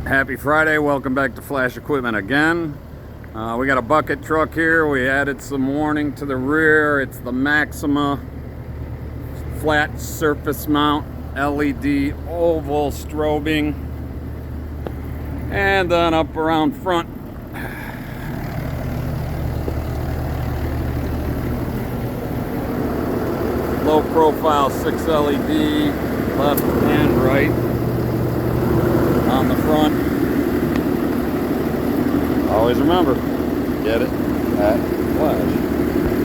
Happy Friday, welcome back to Flash Equipment again. We got a bucket truck here. We added some warning to the rear. It's the Maxima flat surface mount LED oval strobing. And then up around front, low profile 6 LED, left and right on the front. Always remember, get it at Flash.